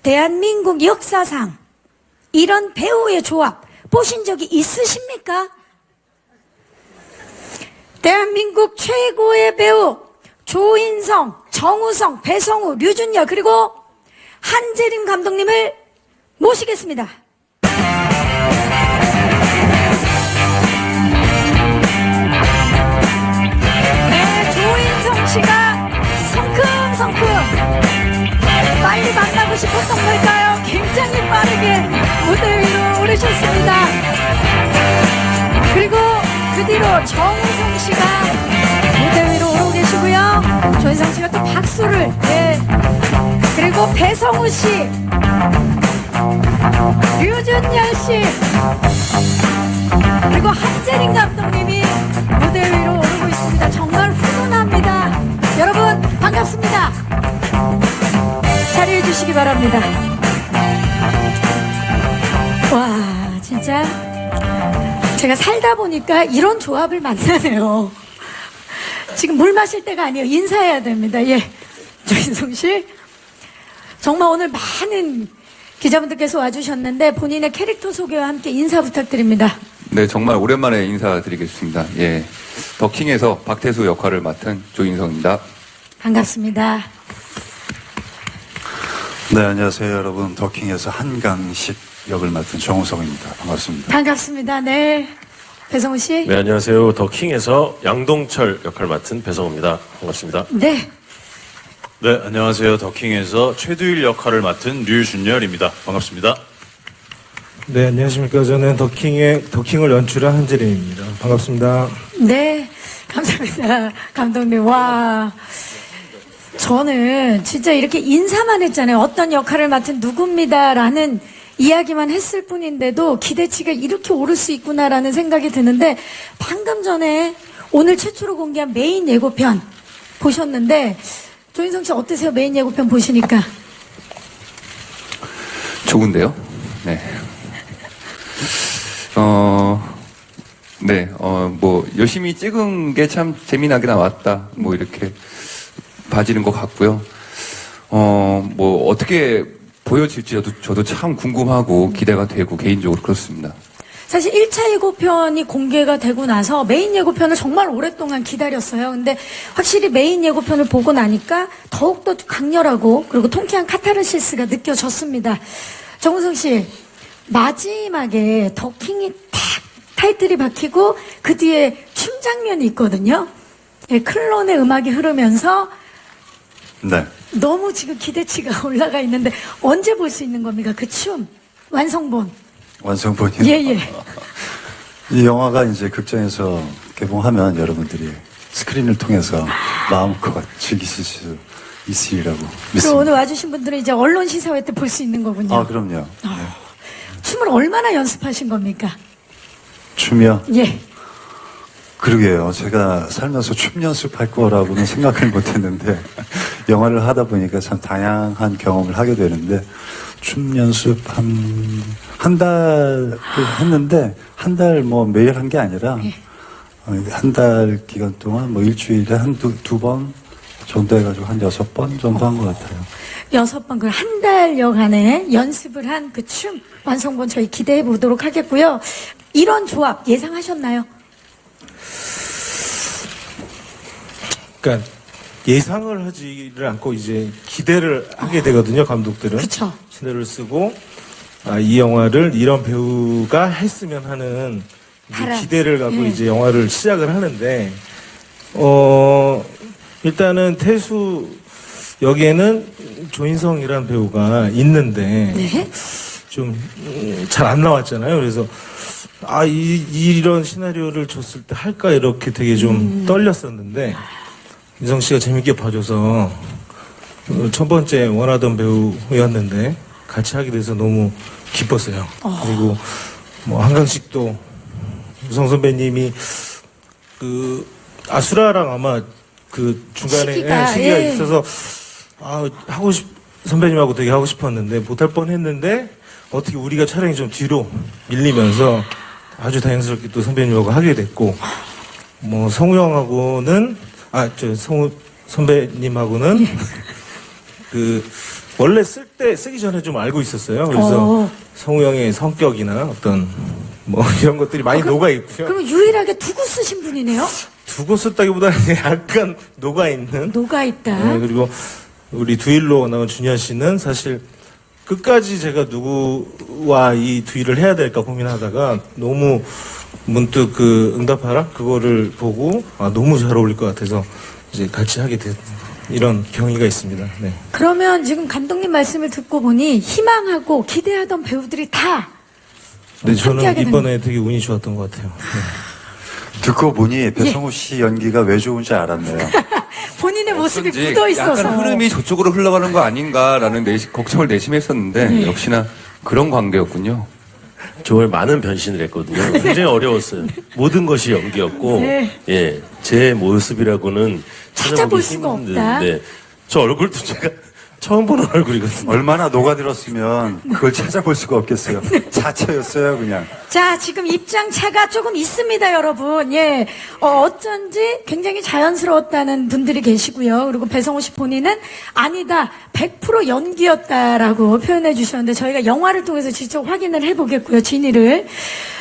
대한민국 역사상 이런 배우의 조합 보신 적이 있으십니까? 대한민국 최고의 배우 조인성, 정우성, 배성우, 류준열 그리고 한재림 감독님을 모시겠습니다. 네, 조인성 씨가 성큼성큼 빨리 만나고 싶었던 걸까요? 굉장히 빠르게 무대 위로 오르셨습니다. 그리고 그 뒤로 정우성 씨가 무대 위로 오르고 계시고요. 조인성 씨가 또 박수를, 네. 그리고 배성우 씨, 류준열 씨, 그리고 한재림 감독님이 무대 위로 오르고 있습니다. 정말 훈훈합니다. 여러분 반갑습니다. 자리해 주시기 바랍니다. 와, 진짜 제가 살다 보니까 이런 조합을 만나네요. 지금 물 마실 때가 아니에요. 인사해야 됩니다. 예, 조인성 씨. 정말 오늘 많은 기자분들께서 와주셨는데 본인의 캐릭터 소개와 함께 인사 부탁드립니다. 네, 정말 오랜만에 인사드리겠습니다. 예, 더킹에서 박태수 역할을 맡은 조인성입니다. 반갑습니다. 네, 안녕하세요, 여러분. 더킹에서 한강식 역을 맡은 정우성입니다. 반갑습니다. 반갑습니다. 네, 배성우 씨. 네, 안녕하세요. 더킹에서 양동철 역할 맡은 배성우입니다. 반갑습니다. 네, 네, 안녕하세요. 더킹에서 최두일 역할을 맡은 류준열입니다. 반갑습니다. 네, 안녕하십니까. 저는 더킹을 연출한 한재림입니다. 반갑습니다. 네, 감사합니다. 감독님. 와, 저는 진짜 이렇게 인사만 했잖아요. 어떤 역할을 맡은 누굽니다라는 이야기만 했을 뿐인데도 기대치가 이렇게 오를 수 있구나라는 생각이 드는데, 방금 전에 오늘 최초로 공개한 메인 예고편 보셨는데 조인성 씨 어떠세요? 메인 예고편 보시니까. 좋은데요? 네. 뭐, 열심히 찍은 게 참 재미나게 나왔다. 뭐, 이렇게 봐지는 것 같고요. 뭐, 어떻게 보여질지 저도 참 궁금하고 기대가 되고 개인적으로 그렇습니다. 사실 1차 예고편이 공개가 되고 나서 메인 예고편을 정말 오랫동안 기다렸어요. 근데 확실히 메인 예고편을 보고 나니까 더욱더 강렬하고 그리고 통쾌한 카타르시스가 느껴졌습니다. 정우성 씨, 마지막에 더킹이 탁 타이틀이 박히고 그 뒤에 춤 장면이 있거든요. 예, 클론의 음악이 흐르면서 네. 너무 지금 기대치가 올라가 있는데 언제 볼 수 있는 겁니까? 그 춤 완성본. 완성본이요? 예예. 이 영화가 이제 극장에서 개봉하면 여러분들이 스크린을 통해서 마음껏 즐기실 수 있으리라고 그리고 믿습니다. 오늘 와주신 분들은 이제 언론 시사회 때 볼 수 있는 거군요. 아, 그럼요. 네. 춤을 얼마나 연습하신 겁니까? 춤이요? 예. 그러게요. 제가 살면서 춤 연습할 거라고는 생각을 못 했는데, 영화를 하다 보니까 참 다양한 경험을 하게 되는데, 춤 연습 한 달 했는데, 한 달 뭐 매일 한 게 아니라, 한 달 기간 동안 뭐 일주일에 두 번 정도 해가지고 한 6번 정도 한 것 같아요. 6번, 그 한 달여간의 연습을 한 그 춤 완성본 저희 기대해 보도록 하겠고요. 이런 조합 예상하셨나요? 그러니까 예상을 하지를 않고 이제 기대를 하게 되거든요, 감독들은. 그쵸. 시나리오를 쓰고, 이 영화를 이런 배우가 했으면 하는 이제 바람. 기대를 갖고 예. 이제 영화를 시작을 하는데, 일단은 태수 역에는 조인성이라는 배우가 있는데, 네. 좀 잘 안 나왔잖아요. 그래서 이런 시나리오를 줬을 때 할까 이렇게 되게 좀 떨렸었는데 인성 씨가 재밌게 봐줘서 첫 번째 원하던 배우였는데 같이 하게 돼서 너무 기뻤어요. 그리고 뭐 한강식도 우성 선배님이 그 아수라랑 아마 그 중간에 시기가 예. 있어서 선배님하고 되게 하고 싶었는데 못할 뻔했는데 어떻게 우리가 촬영이 좀 뒤로 밀리면서 아주 다행스럽게 또 선배님하고 하게 됐고 뭐 성우 형하고는 성우 선배님하고는 그 원래 쓰기 전에 좀 알고 있었어요. 그래서 성우 형의 성격이나 어떤 뭐 이런 것들이 많이 녹아 있고요. 그럼 유일하게 두고 쓰신 분이네요? 두고 썼다기보다는 약간 녹아 있는. 녹아있다. 네, 그리고 우리 두일로 나온 준현 씨는 사실 끝까지 제가 누구와 이 두일을 해야 될까 고민하다가 너무 문득 그 응답하라 그거를 보고 너무 잘 어울릴 것 같아서 이제 같이 하게 된 이런 경위가 있습니다. 네. 그러면 지금 감독님 말씀을 듣고 보니 희망하고 기대하던 배우들이 다 네, 저는 함께하게 된 이번에 되게 운이 좋았던 것 같아요. 네. 듣고 보니 배성우 씨 연기가 왜 좋은지 알았네요. 본인의 모습이 어쩐지 묻어 있어서. 약간 흐름이 저쪽으로 흘러가는 거 아닌가라는 걱정을 내심 했었는데 역시나 그런 관계였군요. 정말 많은 변신을 했거든요. 굉장히 어려웠어요. 모든 것이 연기였고, 네. 예, 제 모습이라고는 찾아볼 찾아보기 수가 없다. 힘든데, 저 얼굴도 제가 처음 보는 얼굴이거든요. 얼마나 녹아들었으면 그걸 찾아볼 수가 없겠어요. 자체였어요, 그냥. 자, 지금 입장차가 조금 있습니다, 여러분. 예. 어쩐지 굉장히 자연스러웠다는 분들이 계시고요. 그리고 배성우 씨 본인은 아니다, 100% 연기였다라고 표현해 주셨는데 저희가 영화를 통해서 직접 확인을 해보겠고요, 진위를.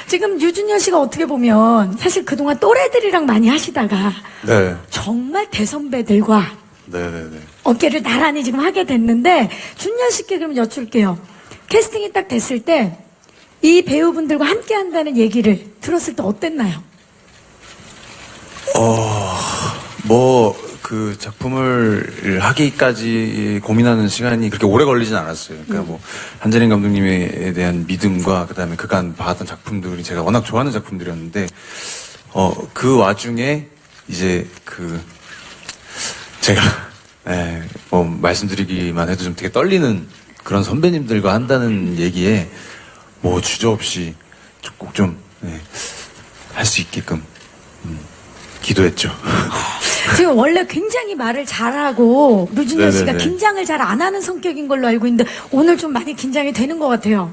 지금 유준열 씨가 어떻게 보면 사실 그동안 또래들이랑 많이 하시다가 네. 정말 대선배들과 네네네. 어깨를 나란히 지금 하게 됐는데 준열 씨께 그럼 여쭐게요. 캐스팅이 딱 됐을 때 이 배우분들과 함께 한다는 얘기를 들었을 때 어땠나요? 뭐, 그 작품을 하기까지 고민하는 시간이 그렇게 오래 걸리진 않았어요. 그러니까 뭐, 한재림 감독님에 대한 믿음과 그 다음에 그간 봤던 작품들이 제가 워낙 좋아하는 작품들이었는데, 그 와중에 이제 제가, 뭐, 말씀드리기만 해도 좀 되게 떨리는 그런 선배님들과 한다는 얘기에 뭐, 주저없이 꼭 좀, 할 수 있게끔, 기도했죠. 지금 원래 굉장히 말을 잘하고 류준열 씨가 네네네. 긴장을 잘 안 하는 성격인 걸로 알고 있는데 오늘 좀 많이 긴장이 되는 것 같아요.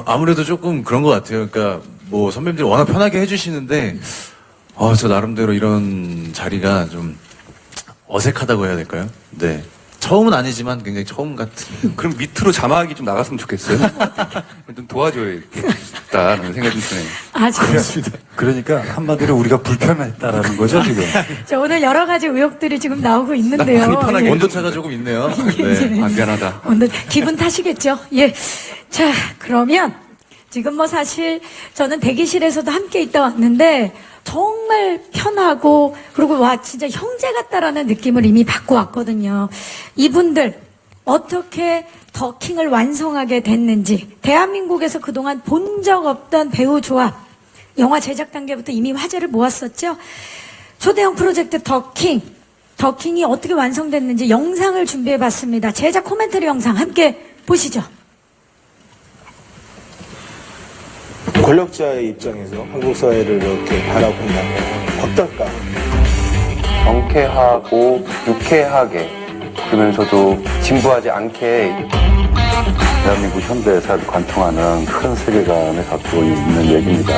아무래도 조금 그런 것 같아요. 그러니까 뭐 선배님들이 워낙 편하게 해주시는데, 저 나름대로 이런 자리가 좀 어색하다고 해야 될까요? 네. 처음은 아니지만 굉장히 처음 같은. 그럼 밑으로 자막이 좀 나갔으면 좋겠어요. 좀 도와줘야겠다라는 생각이 좀 드네요. 아, 지금 그러니까 한마디로 우리가 불편했다라는 거죠, 지금. 자, 오늘 여러 가지 의혹들이 지금 나오고 있는데요. 많이 편하게 예. 온도차가 조금 있네요. 네. 아, 미안하다. 오늘 기분 탓이겠죠. 예. 자, 그러면 지금 뭐 사실 저는 대기실에서도 함께 있다 왔는데 정말 편하고 그리고 와 진짜 형제 같다라는 느낌을 이미 받고 왔거든요. 이분들 어떻게 더킹을 완성하게 됐는지 대한민국에서 그동안 본 적 없던 배우 조합 영화 제작 단계부터 이미 화제를 모았었죠. 초대형 프로젝트 더킹이 어떻게 완성됐는지 영상을 준비해봤습니다. 제작 코멘터리 영상 함께 보시죠. 권력자의 입장에서 한국 사회를 이렇게 바라본다면 어떨까? 경쾌하고 유쾌하게 그러면서도 진부하지 않게 대한민국 현대사를 관통하는 큰 세계관을 갖고 있는 얘기입니다.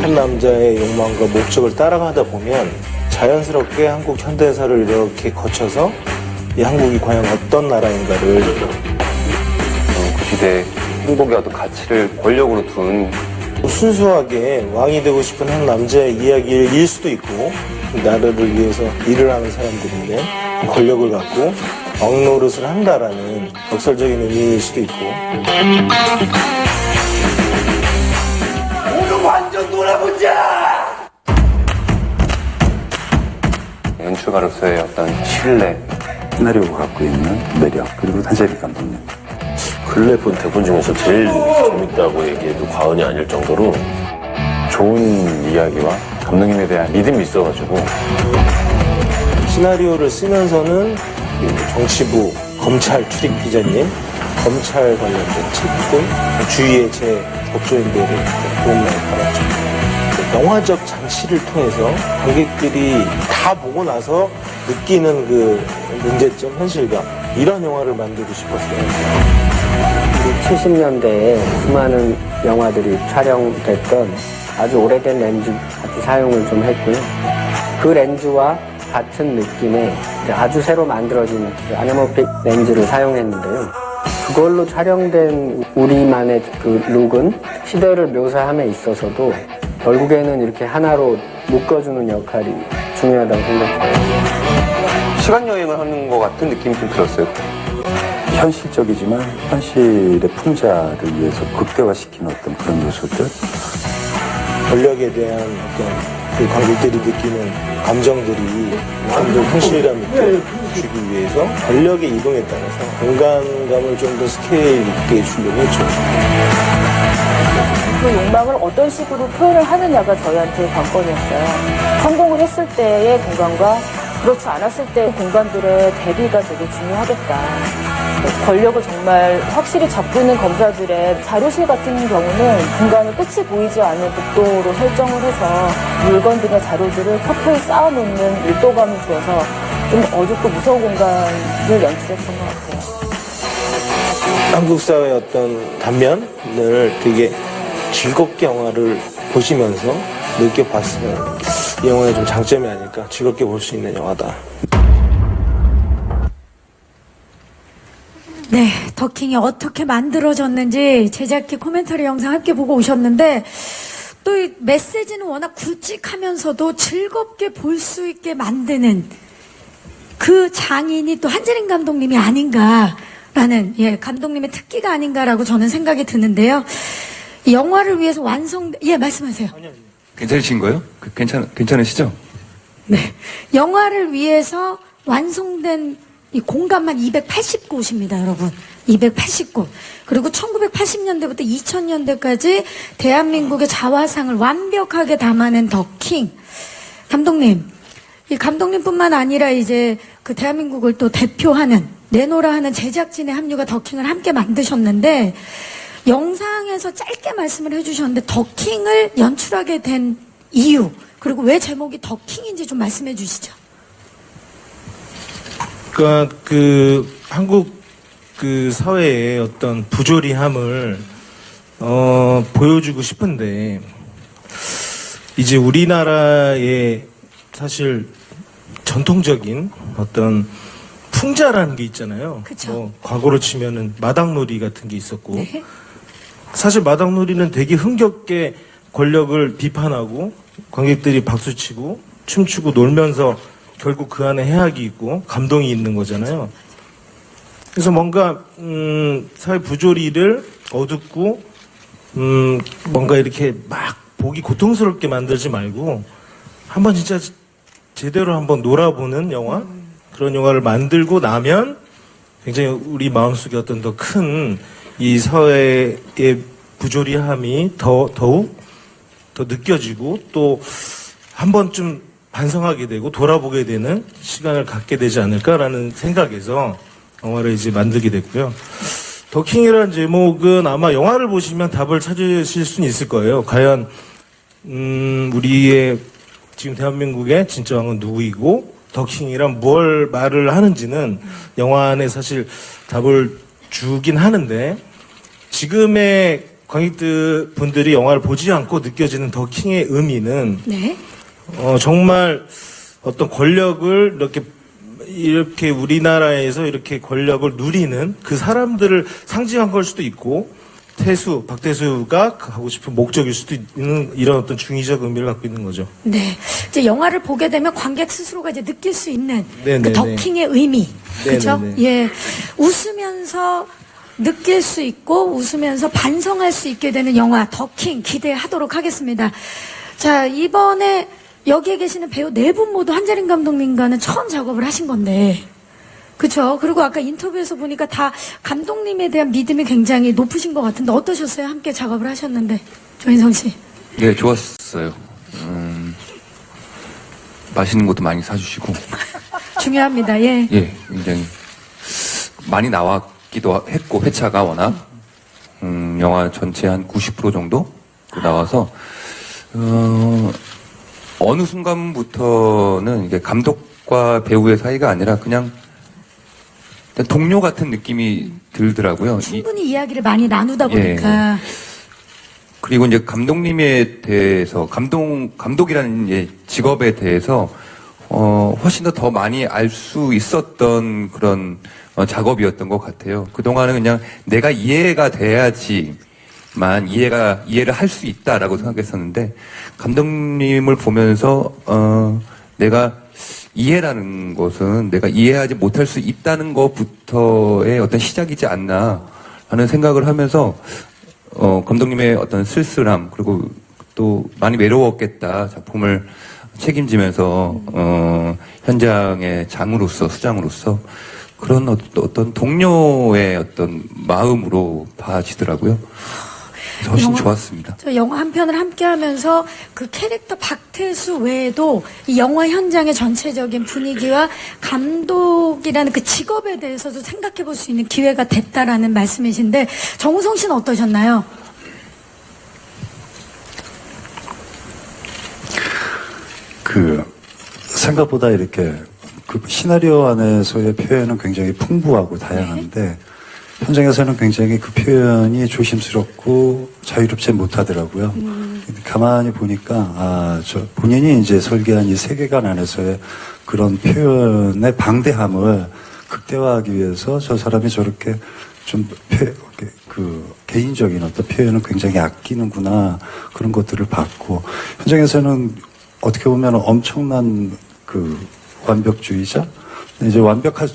한 남자의 욕망과 목적을 따라가다 보면 자연스럽게 한국 현대사를 이렇게 거쳐서 이 한국이 과연 어떤 나라인가를 그 시대의 행복의 어떤 가치를 권력으로 둔 순수하게 왕이 되고 싶은 한 남자의 이야기일 수도 있고 나라를 위해서 일을 하는 사람들인데 권력을 갖고 왕 노릇을 한다라는 역설적인 의미일 수도 있고 연출가로서의 어떤 신뢰 시나리오가 갖고 있는 매력, 그리고 한재림 감독님. 근래 본 대본 중에서 제일 재밌다고 얘기해도 과언이 아닐 정도로 좋은 이야기와 감독님에 대한 믿음이 있어가지고 시나리오를 쓰면서는 정치부 검찰 출입 기자님 검찰 관련된 책들 주위에 제 법조인들을 도움 많이 받았죠. 영화적 장치를 통해서 관객들이 다 보고 나서 느끼는 그 문제점, 현실감 이런 영화를 만들고 싶었어요. 70년대에 수많은 영화들이 촬영됐던 아주 오래된 렌즈 같이 사용을 좀 했고요. 그 렌즈와 같은 느낌의 이제 아주 새로 만들어진 그 아나모픽 렌즈를 사용했는데요. 그걸로 촬영된 우리만의 그 룩은 시대를 묘사함에 있어서도 결국에는 이렇게 하나로 묶어주는 역할이 중요하다고 생각해요. 시간 여행을 하는 것 같은 느낌이 좀 들었어요. 현실적이지만 현실의 풍자를 위해서 극대화시키는 어떤 그런 요소들. 권력에 대한 어떤 그 관객들이 느끼는 감정들이 좀 더 현실감 있게 주기 위해서 권력의 이동에 따라서 공간감을 좀 더 스케일 있게 주려고 했죠. 그 욕망을 어떤 식으로 표현을 하느냐가 저희한테 관건이었어요. 성공을 했을 때의 공간과 그렇지 않았을 때의 공간들의 대비가 되게 중요하겠다. 권력을 정말 확실히 잡고 있는 검사들의 자료실 같은 경우는 공간의 끝이 보이지 않는 복도로 설정을 해서 물건들이나 자료들을 켜켜이 쌓아놓는 밀도감을 주어서 좀 어둡고 무서운 공간을 연출했던 것 같아요. 한국 사회의 어떤 단면을 되게 즐겁게 영화를 보시면서 느껴봤으면 이 영화의 좀 장점이 아닐까, 즐겁게 볼 수 있는 영화다. 네, 더킹이 어떻게 만들어졌는지 제작기 코멘터리 영상 함께 보고 오셨는데 또 이 메시지는 워낙 굵직하면서도 즐겁게 볼 수 있게 만드는 그 장인이 또 한재림 감독님이 아닌가라는 감독님의 특기가 아닌가라고 저는 생각이 드는데요. 이 영화를 위해서 말씀하세요. 괜찮으신 거예요? 괜찮으시죠? 네, 영화를 위해서 완성된 이 공간만 280곳입니다, 여러분. 280곳. 그리고 1980년대부터 2000년대까지 대한민국의 자화상을 완벽하게 담아낸 더킹. 감독님, 이 감독님뿐만 아니라 이제 그 대한민국을 또 대표하는, 내노라 하는 제작진의 합류가 더킹을 함께 만드셨는데, 영상에서 짧게 말씀을 해주셨는데, 더킹을 연출하게 된 이유, 그리고 왜 제목이 더킹인지 좀 말씀해 주시죠. 그러니까 한국 그 사회의 어떤 부조리함을 보여주고 싶은데 이제 우리나라의 사실 전통적인 어떤 풍자라는 게 있잖아요. 그쵸. 과거로 치면은 마당놀이 같은 게 있었고 네. 사실 마당놀이는 되게 흥겹게 권력을 비판하고 관객들이 박수치고 춤추고 놀면서 결국 그 안에 해악이 있고 감동이 있는 거잖아요. 그래서 뭔가 사회 부조리를 어둡고 뭔가 이렇게 막 보기 고통스럽게 만들지 말고 한번 진짜 제대로 한번 놀아보는 영화, 그런 영화를 만들고 나면 굉장히 우리 마음속에 어떤 더 큰 이 사회의 부조리함이 더욱 더 느껴지고 또 한 번쯤 반성하게 되고 돌아보게 되는 시간을 갖게 되지 않을까라는 생각에서 영화를 이제 만들게 됐고요. 더킹이라는 제목은 아마 영화를 보시면 답을 찾으실 수는 있을 거예요. 과연 우리의 지금 대한민국의 진짜 왕은 누구이고 더킹이란 뭘 말을 하는지는 영화 안에 사실 답을 주긴 하는데 지금의 관객들 분들이 영화를 보지 않고 느껴지는 더킹의 의미는 네. 정말 어떤 권력을 이렇게 우리나라에서 이렇게 권력을 누리는 그 사람들을 상징한 걸 수도 있고 박태수가 하고 싶은 목적일 수도 있는 이런 어떤 중의적 의미를 갖고 있는 거죠. 네. 이제 영화를 보게 되면 관객 스스로가 이제 느낄 수 있는 네네네. 그 더킹의 의미. 그렇죠? 네네네. 예. 웃으면서 느낄 수 있고 웃으면서 반성할 수 있게 되는 영화 더킹 기대하도록 하겠습니다. 자, 이번에 여기에 계시는 배우 네 분 모두 한재림 감독님과는 처음 작업을 하신 건데, 그쵸? 그리고 아까 인터뷰에서 보니까 다 감독님에 대한 믿음이 굉장히 높으신 것 같은데 어떠셨어요? 함께 작업을 하셨는데, 조인성 씨. 네, 좋았어요. 맛있는 것도 많이 사주시고. 중요합니다. 예. 예, 굉장히 많이 나왔기도 했고 회차가 워낙 영화 전체 한 90% 정도 나와서 어느 순간부터는 이게 감독과 배우의 사이가 아니라 그냥 동료 같은 느낌이 들더라고요. 충분히 이야기를 많이 나누다 보니까. 그리고 이제 감독님에 대해서 감독이라는 이제 직업에 대해서 훨씬 더 많이 알 수 있었던 그런 작업이었던 것 같아요. 그동안은 그냥 내가 이해가 돼야지만 이해를 할 수 있다라고 생각했었는데, 감독님을 보면서, 내가 이해라는 것은 내가 이해하지 못할 수 있다는 것부터의 어떤 시작이지 않나 하는 생각을 하면서, 감독님의 어떤 쓸쓸함, 그리고 또 많이 외로웠겠다, 작품을 책임지면서, 현장의 장으로서, 수장으로서, 그런 어떤 동료의 어떤 마음으로 봐지더라고요. 훨씬 좋았습니다. 저 영화 한 편을 함께 하면서 그 캐릭터 박태수 외에도 이 영화 현장의 전체적인 분위기와 감독이라는 그 직업에 대해서도 생각해 볼 수 있는 기회가 됐다라는 말씀이신데, 정우성 씨는 어떠셨나요? 생각보다 이렇게 그 시나리오 안에서의 표현은 굉장히 풍부하고 다양한데, 현장에서는 굉장히 그 표현이 조심스럽고 자유롭지 못하더라고요. 가만히 보니까, 본인이 이제 설계한 이 세계관 안에서의 그런 표현의 방대함을 극대화하기 위해서 저 사람이 저렇게 좀 개인적인 어떤 표현을 굉장히 아끼는구나, 그런 것들을 봤고, 현장에서는 어떻게 보면 엄청난 완벽주의자? 이제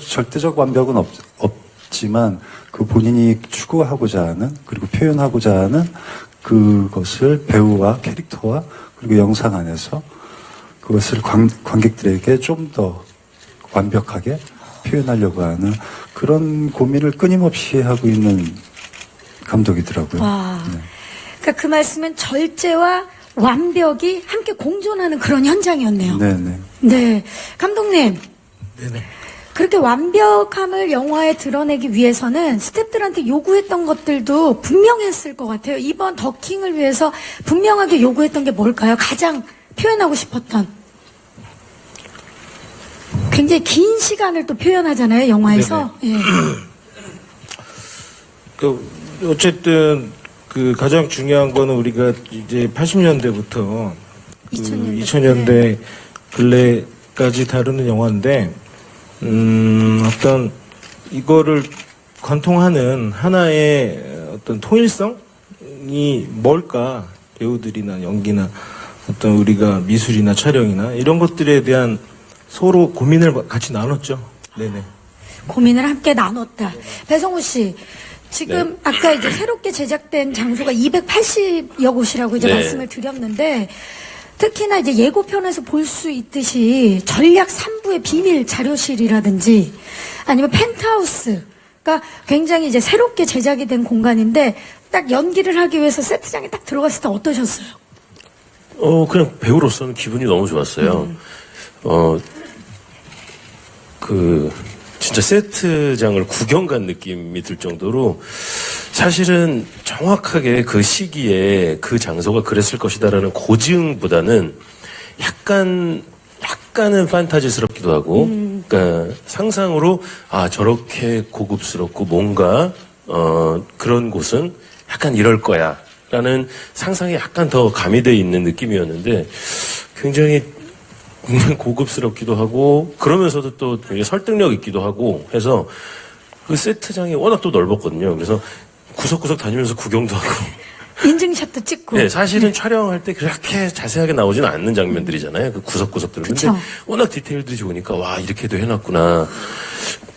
절대적 완벽은 없지만, 그 본인이 추구하고자 하는, 그리고 표현하고자 하는 그것을 배우와 캐릭터와 그리고 영상 안에서 그것을 관객들에게 좀 더 완벽하게 표현하려고 하는 그런 고민을 끊임없이 하고 있는 감독이더라고요. 와. 그러니까 그 말씀은 절제와 완벽이 함께 공존하는 그런 현장이었네요. 네네. 네. 감독님. 네네. 그렇게 완벽함을 영화에 드러내기 위해서는 스태프들한테 요구했던 것들도 분명했을 것 같아요. 이번 더킹을 위해서 분명하게 요구했던 게 뭘까요? 가장 표현하고 싶었던. 굉장히 긴 시간을 또 표현하잖아요, 영화에서. 예. 어쨌든 가장 중요한 거는 우리가 이제 80년대부터 2000년대 근래까지 다루는 영화인데, 어떤 이거를 관통하는 하나의 어떤 통일성이 뭘까? 배우들이나 연기나 어떤 우리가 미술이나 촬영이나 이런 것들에 대한 서로 고민을 같이 나눴죠. 네네. 고민을 함께 나눴다. 배성우 씨, 지금 네. 아까 이제 새롭게 제작된 장소가 280여 곳이라고 이제 네. 말씀을 드렸는데, 특히나 이제 예고편에서 볼 수 있듯이 전략 3부의 비밀 자료실이라든지 아니면 펜트하우스가 굉장히 이제 새롭게 제작이 된 공간인데, 딱 연기를 하기 위해서 세트장에 딱 들어갔을 때 어떠셨어요? 그냥 배우로서는 기분이 너무 좋았어요. 진짜 세트장을 구경 간 느낌이 들 정도로, 사실은 정확하게 그 시기에 그 장소가 그랬을 것이다라는 고증보다는 약간은 판타지스럽기도 하고, 그러니까 상상으로 저렇게 고급스럽고 뭔가 그런 곳은 약간 이럴 거야 라는 상상이 약간 더 가미되어 있는 느낌이었는데, 굉장히 고급스럽기도 하고 그러면서도 또 되게 설득력 있기도 하고 해서, 그 세트장이 워낙 또 넓었거든요. 그래서 구석구석 다니면서 구경도 하고. 인증샷도 찍고. 네, 사실은 촬영할 때 그렇게 자세하게 나오지는 않는 장면들이잖아요. 그 구석구석들은. 근데 워낙 디테일들이 좋으니까, 와, 이렇게도 해놨구나.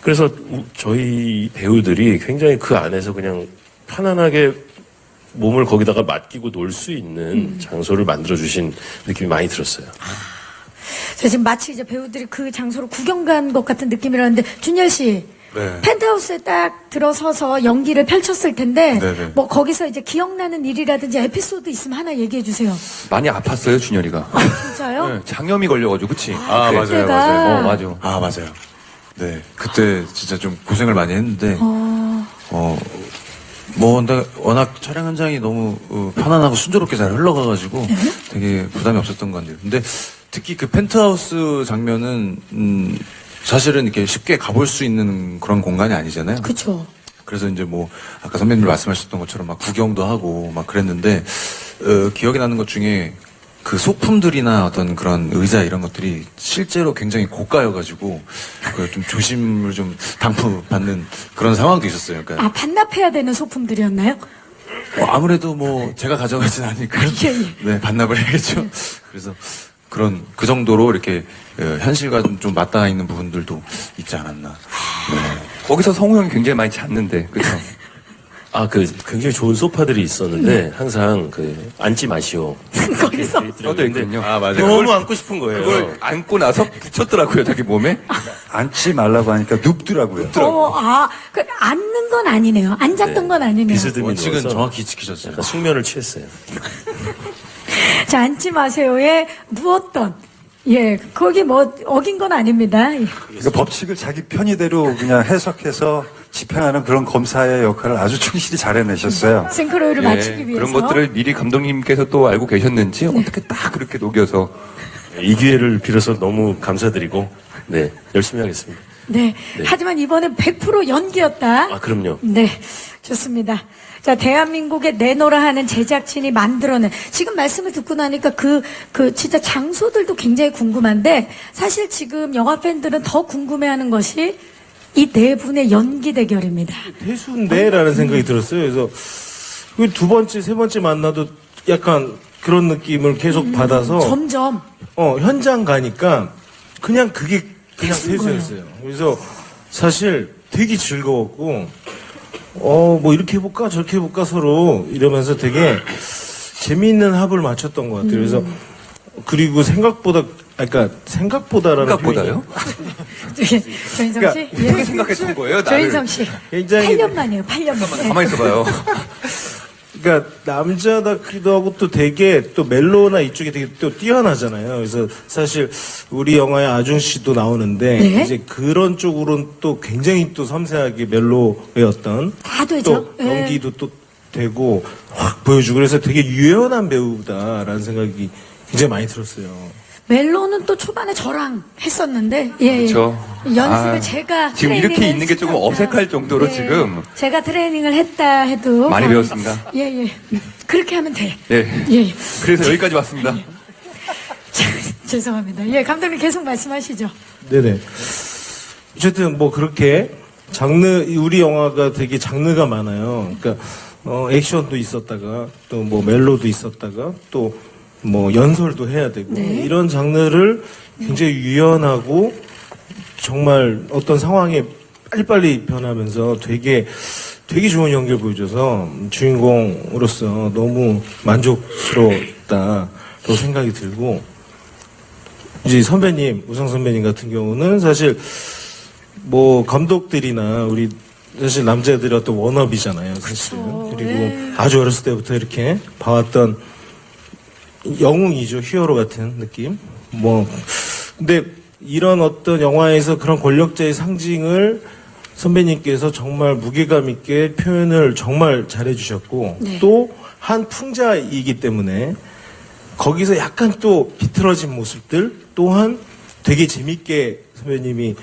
그래서 저희 배우들이 굉장히 그 안에서 그냥 편안하게 몸을 거기다가 맡기고 놀 수 있는 장소를 만들어주신 느낌이 많이 들었어요. 저 지금 마치 이제 배우들이 그 장소로 구경 간 것 같은 느낌이라는데, 준열 씨. 네. 펜트하우스에 딱 들어서서 연기를 펼쳤을 텐데, 네네. 뭐 거기서 이제 기억나는 일이라든지 에피소드 있으면 하나 얘기해 주세요. 많이 아팠어요, 준열이가. 진짜요? 네, 장염이 걸려가지고, 그치? 맞아요, 그때가- 맞아요. 맞아. 맞아요. 네. 그때 진짜 좀 고생을 많이 했는데, 근데 워낙 촬영 현장이 너무 편안하고 순조롭게 잘 흘러가가지고 되게 부담이 없었던 것 같아요. 근데 특히 그 펜트하우스 장면은, 사실은 이렇게 쉽게 가볼 수 있는 그런 공간이 아니잖아요. 그쵸. 그래서 이제 뭐 아까 선배님 말씀하셨던 것처럼 막 구경도 하고 막 그랬는데 기억에 나는 것 중에 그 소품들이나 어떤 그런 의자 이런 것들이 실제로 굉장히 고가여가지고 좀 조심을 좀 당부받는 그런 상황도 있었어요. 그러니까 아, 반납해야 되는 소품들이었나요? 아무래도 뭐 제가 가져가진 않으니까 예, 예. 네 반납을 해야겠죠. 그래서 그 정도로 이렇게 현실과 좀 맞닿아 있는 부분들도 있지 않았나. 거기서 성우 형이 굉장히 많이 잤는데, 그죠? 굉장히 좋은 소파들이 있었는데, 항상 앉지 마시오. 거기서 써져 있군요. 아 맞아요. 너무 앉고 싶은 거예요. 그걸 안고 나서 붙였더라고요, 자기 몸에. 앉지 말라고 하니까 눕더라고요. 앉는 건 아니네요. 앉았던 건 아니네요. 비스듬히 원칙은 누워서 정확히 지키셨어요. 약간 숙면을 취했어요. 자, 앉지 마세요에 누웠던. 예, 거기 뭐 어긴 건 아닙니다. 예. 그러니까 법칙을 자기 편의대로 그냥 해석해서 집행하는 그런 검사의 역할을 아주 충실히 잘 해내셨어요. 싱크로율을 맞추기 위해서. 그런 것들을 미리 감독님께서 또 알고 계셨는지 어떻게 딱 그렇게 녹여서 이 기회를 빌어서 너무 감사드리고, 네, 열심히 하겠습니다. 네. 하지만 이번엔 100% 연기였다. 아, 그럼요. 네. 좋습니다. 자, 대한민국의 내노라 하는 제작진이 만들어낸, 지금 말씀을 듣고 나니까 진짜 장소들도 굉장히 궁금한데, 사실 지금 영화 팬들은 더 궁금해하는 것이 이 네 분의 연기 대결입니다. 태수인데라는 생각이 들었어요. 그래서 그 두 번째, 세 번째 만나도 약간 그런 느낌을 계속 받아서 점점. 현장 가니까 그냥 그게 그냥 태수인 거예요. 태수였어요. 그래서 사실 되게 즐거웠고 뭐 이렇게 해볼까 저렇게 해볼까 서로 이러면서 되게 재미있는 합을 맞췄던 것 같아요. 그래서 그리고 생각보다라는 생각보다요? 조인성 씨? 어떻게 생각했던 거예요, 나를? 조인성 씨. 굉장히 8년 만이에요, 8년 만. 가만히 있어봐요. 그러니까 남자답기도 하고 또 되게 또 멜로나 이쪽이 되게 또 뛰어나잖아요. 그래서 사실 우리 영화에 아중 씨도 나오는데 네. 이제 그런 쪽으로는 또 굉장히 또 섬세하게 멜로의 어떤 다 되죠. 또 연기도 또 되고 확 보여주고 그래서 되게 유연한 배우다라는 생각이 굉장히 많이 들었어요. 멜로는 또 초반에 저랑 했었는데, 예, 그렇죠. 연습을 제가 지금 이렇게 트레이닝을 있는 게 조금 시켰다. 어색할 정도로 예, 지금 제가 트레이닝을 했다 해도 많이 배웠습니다. 예. 그렇게 하면 돼. 네. 예. 그래서 여기까지 왔습니다. 죄송합니다. 예, 감독님 계속 말씀하시죠. 네네. 어쨌든 뭐 그렇게 우리 영화가 되게 장르가 많아요. 그러니까 액션도 있었다가 또 뭐 멜로도 있었다가 또 뭐 연설도 해야 되고 이런 장르를 굉장히 유연하고 정말 어떤 상황에 빨리빨리 변하면서 되게 좋은 연기를 보여줘서 주인공으로서 너무 만족스러웠다고 생각이 들고 이제 우성 선배님 같은 경우는 사실 뭐 감독들이나 우리 사실 남자들이 어떤 워너비잖아요, 사실은. 그리고 아주 어렸을 때부터 이렇게 봐왔던 영웅이죠, 히어로 같은 느낌. 근데 이런 어떤 영화에서 그런 권력자의 상징을 선배님께서 정말 무게감 있게 표현을 정말 잘해주셨고, 또 한 풍자이기 때문에 거기서 약간 또 비틀어진 모습들 또한 되게 재밌게 선배님이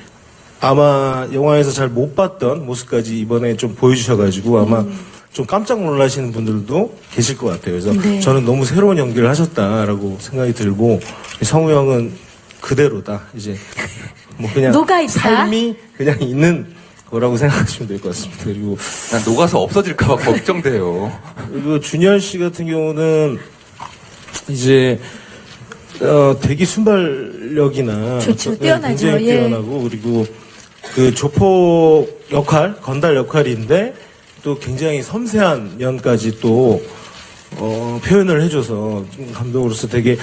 아마 영화에서 잘 못 봤던 모습까지 이번에 좀 보여주셔가지고 아마 좀 깜짝 놀라시는 분들도 계실 것 같아요. 그래서 저는 너무 새로운 연기를 하셨다라고 생각이 들고 성우 형은 그대로다. 이제 뭐 그냥 녹아있다. 삶이 그냥 있는 거라고 생각하시면 될 것 같습니다. 그리고 난 녹아서 없어질까봐 걱정돼요. 그리고 준열 씨 같은 경우는 이제 되게 순발력이나 좋죠. 뛰어나죠. 굉장히 예. 뛰어나고 그리고 그 조폭 역할, 건달 역할인데 또 굉장히 섬세한 면까지 또 표현을 해줘서 감독으로서 되게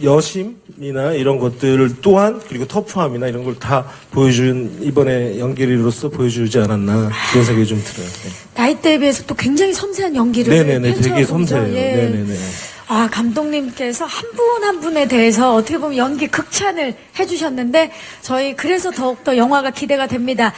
여심이나 이런 것들을 또한 그리고 터프함이나 이런 걸 다 보여준 이번에 연기로서 보여주지 않았나 그런 생각이 좀 들어요. 네. 나이대에 비해서 또 굉장히 섬세한 연기를 네네네, 되게 펼쳐보죠. 섬세해요. 예. 네네네. 아, 감독님께서 한 분 한 분에 대해서 어떻게 보면 연기 극찬을 해주셨는데 저희 그래서 더욱더 영화가 기대가 됩니다.